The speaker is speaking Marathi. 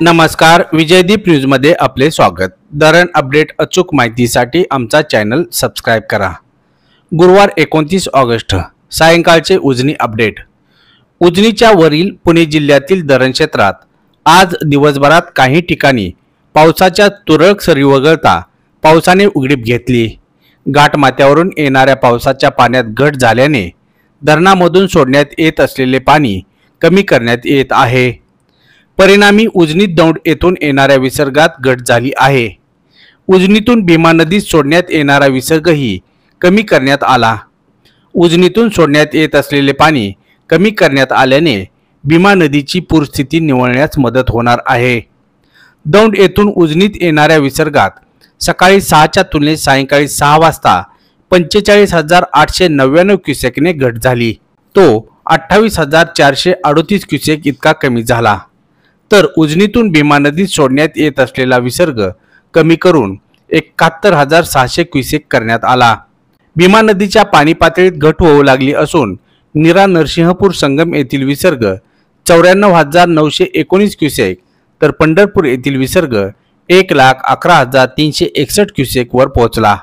नमस्कार, विजयदीप न्यूजमध्ये आपले स्वागत। धरण अपडेट अचूक माहितीसाठी आमचा चॅनल सबस्क्राइब करा। गुरुवार 29 ऑगस्ट सायंकाळचे उजनी अपडेट। उजनीच्या वरील पुणे जिल्ह्यातील धरण क्षेत्रात आज दिवसभरात काही ठिकाणी पावसाच्या तुरळक सरी वगळता पावसाने उघडीप घेतली। घाटमाथ्यावरून येणाऱ्या पावसाच्या पाण्यात घट झाल्याने धरणामधून सोडण्यात येत असलेले पाणी कमी करण्यात येत आहे। परिणामी उजनी दौंड येथून येणाऱ्या विसर्गात घट झाली आहे। उजनीतून भीमा नदीत सोडण्यात येणारा विसर्गही कमी करण्यात आला। उजनीतून सोडण्यात येत असलेले पाणी कमी करण्यात आल्याने भीमा नदीची पूरस्थिती निवळण्यास मदत होणार आहे। दौंड येथून उजनीत येणाऱ्या विसर्गात सकाळी 6च्या तुलनेत सायंकाळी 6 वाजता 45,899 क्युसेकने घट झाली। तो 28,438 क्युसेक इतका कमी झाला। तर उजनीतून भीमा नदीत सोडण्यात येत असलेला विसर्ग कमी करून 71,600 क्युसेक करण्यात आला। भीमा नदीच्या पाणी पातळीत घट होऊ लागली असून नीरा नरसिंहपूर संगम येथील विसर्ग 94,919 क्युसेक तर पंढरपूर येथील विसर्ग 1,11,361 क्युसेक वर पोहोचला।